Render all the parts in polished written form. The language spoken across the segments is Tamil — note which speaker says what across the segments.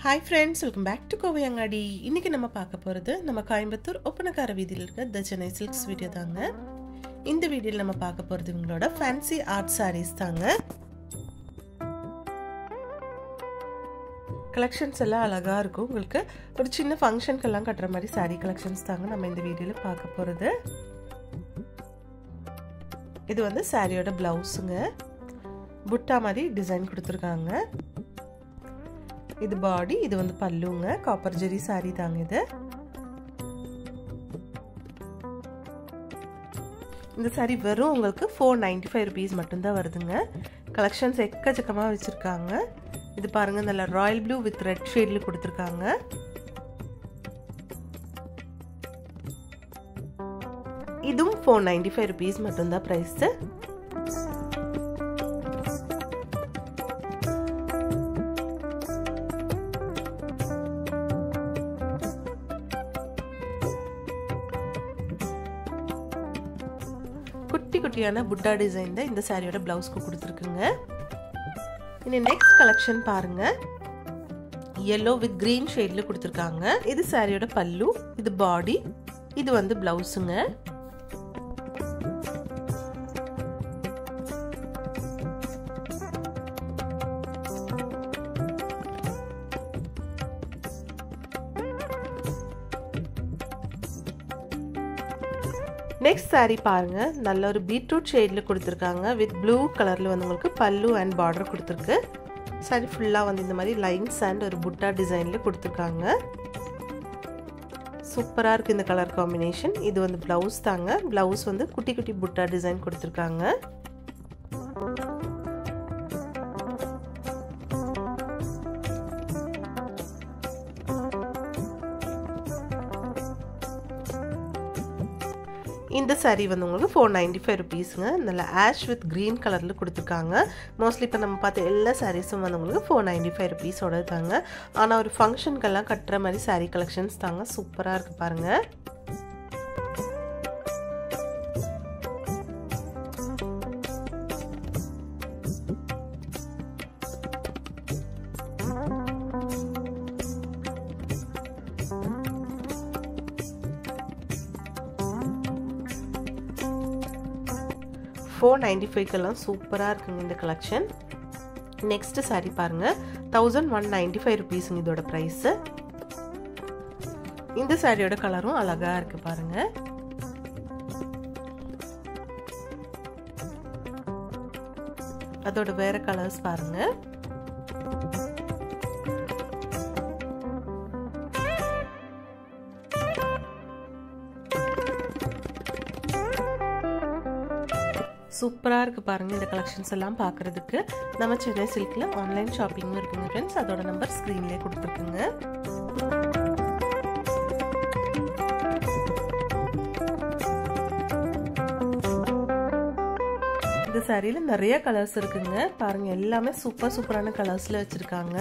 Speaker 1: Hi friends, welcome back to Kovayangadi. இன்னைக்கு நம்ம பார்க்க போறது நம்ம கோயம்புத்தூர் ஒப்பனக்கார வீதியில் இருக்க தி சென்னை சில்க்ஸ் வீடியோ தாங்க. இந்த வீடியோல நம்ம பார்க்க போறது உங்களோட ஃபேன்சி ஆர்ட் sarees தாங்க. கலெக்ஷன்ஸ் எல்லாம் அழகா இருக்கும். உங்களுக்கு ஒரு சின்ன ஃபங்க்ஷனுக்கு எல்லாம் கட்டற மாதிரி saree கலெக்ஷன்ஸ் தாங்க நம்ம இந்த வீடியோல பார்க்க போறது. இது வந்து சாரியோட பிளவுஸ்ங்க. புட்டா மாதிரி டிசைன் கொடுத்திருக்காங்க. இது பாடி, இது வந்து பல்லுங்க. காப்பர் ஜெரி saree தாங்க இது. இந்த saree வெறும் உங்களுக்கு 495 rupees மட்டும் தான் வருதுங்க. கலெக்ஷன்ஸ் எக்கச்சக்கமா வச்சிருக்காங்க. இது பாருங்க, நல்ல ராயல் ப்ளூ வித் ரெட் ஷேட்ல கொடுத்திருக்காங்க. இதுவும் 495 rupees மட்டும் தான் பிரைஸ். குட்டி குட்டியான புட்டா டிசைன் தான் இந்த சாரியோட பிளவுஸ்க்கு கொடுத்துருக்குங்க. இனி நெக்ஸ்ட் கலெக்ஷன் பாருங்க. yellow வித் கிரீன் ஷேட்ல கொடுத்துருக்காங்க. இது சாரியோட பல்லு, இது பாடி, இது வந்து பிளவுஸுங்க. நெக்ஸ்ட் saree பாருங்க, நல்ல ஒரு பீட்ரூட் ஷேட்ல கொடுத்திருக்காங்க. வித் ப்ளூ கலர்ல வந்து உங்களுக்கு பல்லு அண்ட் பார்டர் கொடுத்திருக்கு. saree ஃபுல்லா வந்து இந்த மாதிரி லைன்ஸ் அண்ட் ஒரு புட்டா டிசைன்ல கொடுத்திருக்காங்க. சூப்பரா இருக்கு இந்த கலர் காம்பினேஷன். இது வந்து பிளவுஸ் தாங்க. பிளவுஸ் வந்து குட்டி குட்டி புட்டா டிசைன் கொடுத்திருக்காங்க. இந்த saree வந்து உங்களுக்கு 495 rupeesங்க. நல்ல ஆஷ் வித் கிரீன் கலர்ல கொடுத்துருக்காங்க. மோஸ்ட்லி இப்போ நம்ம பார்த்த எல்லா சாரீஸும் வந்து உங்களுக்கு 495 rupees ஓட தாங்க. ஆனால் ஒரு ஃபங்க்ஷனுக்கெல்லாம் கட்டுற மாதிரி saree கலெக்ஷன்ஸ் தாங்க. சூப்பராக இருக்கு பாருங்க. $495 சூப்பராக இருக்குங்க இந்த கலெக்ஷன். நெக்ஸ்ட் saree பாருங்க, 1195 rupees இதோட பிரைஸ். இந்த சாரியோட கலரும் அழகா இருக்கு பாருங்க. அதோட வேற கலர்ஸ் பாருங்க. சூப்பராக இருக்குது பாருங்கள் இந்த கலெக்ஷன்ஸ் எல்லாம் பார்க்குறதுக்கு. நம்ம சென்னை சில்கில் ஆன்லைன் ஷாப்பிங்கும் இருக்குங்க ஃப்ரெண்ட்ஸ். அதோட நம்பர் ஸ்க்ரீன்லேயே கொடுத்துருக்குங்க. இந்த சாரியில் நிறைய கலர்ஸ் இருக்குங்க பாருங்கள். எல்லாமே சூப்பரான கலர்ஸில் வச்சுருக்காங்க.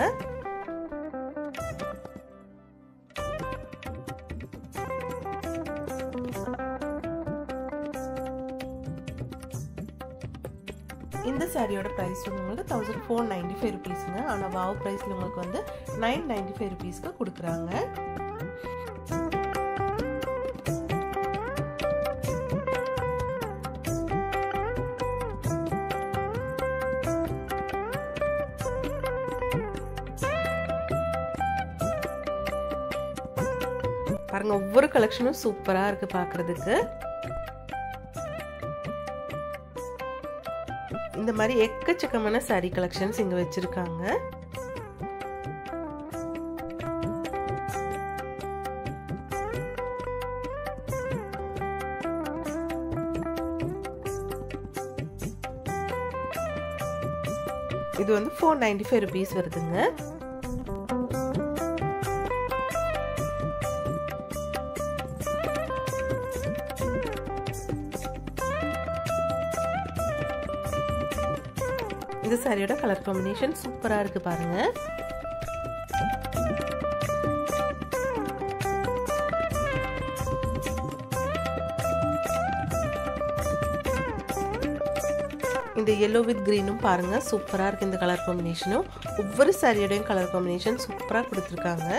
Speaker 1: இந்த சாரியோட பிரைஸ் உங்களுக்கு 1495 rupeesங்க. ஆனால் வாவ் பிரைஸ்ல உங்களுக்கு வந்து 995 rupeesக்கு கொடுக்குறாங்க. பாருங்க, ஒவ்வொரு கலெக்ஷனும் சூப்பரா இருக்கு பார்க்கிறதுக்கு. இந்த மாதிரி எக்கச்சக்கமான saree கலெக்ஷன்ஸ் இங்க வச்சிருக்காங்க. இது வந்து 495 rupees வருதுங்க. இந்த சாரியோட கலர் காம்பினேஷன் சூப்பரா இருக்கு பாருங்க. இந்த yellow with greenும் பாருங்க சூப்பரா இருக்கு இந்த கலர் காம்பினேஷனும் ஒவ்வொரு சாரியோட கலர் காம்பினேஷன் சூப்பரா கொடுத்திருக்காங்க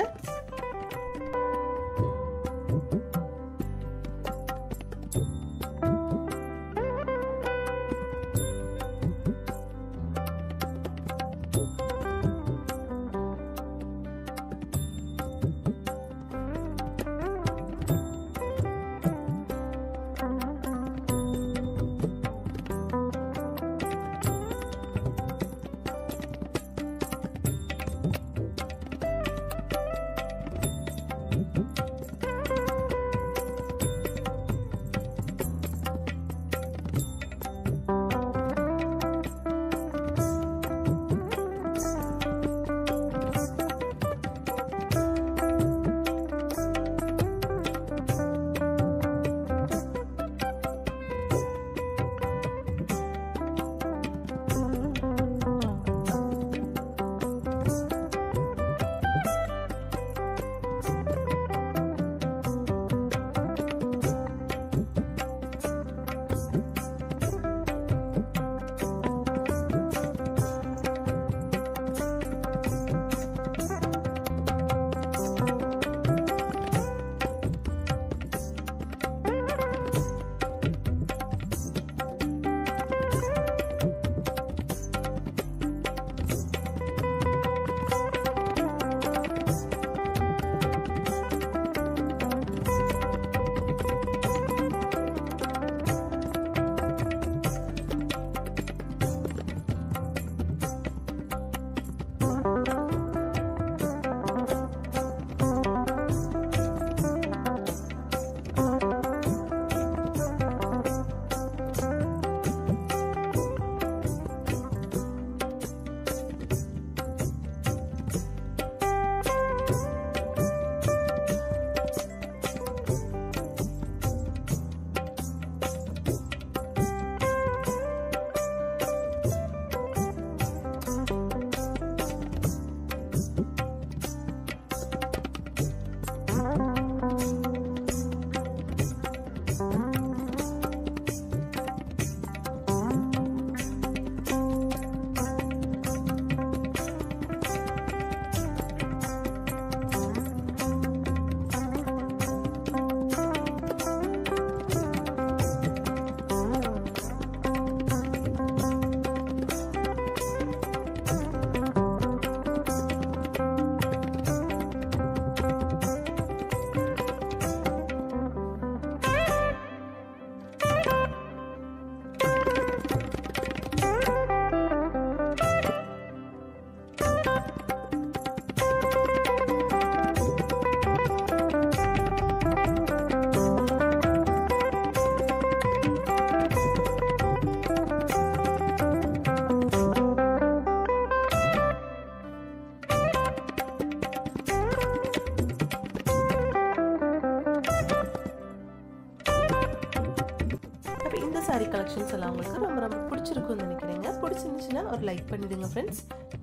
Speaker 2: saree collections எல்லாம் உங்களுக்கு ரொம்ப பிடிச்சிருக்கும்னு நினைக்கிறேன். பிடிச்சிருந்துச்சுன்னா ஒரு லைக் பண்ணிடுங்க फ्रेंड्स.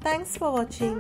Speaker 2: Thanks for watching.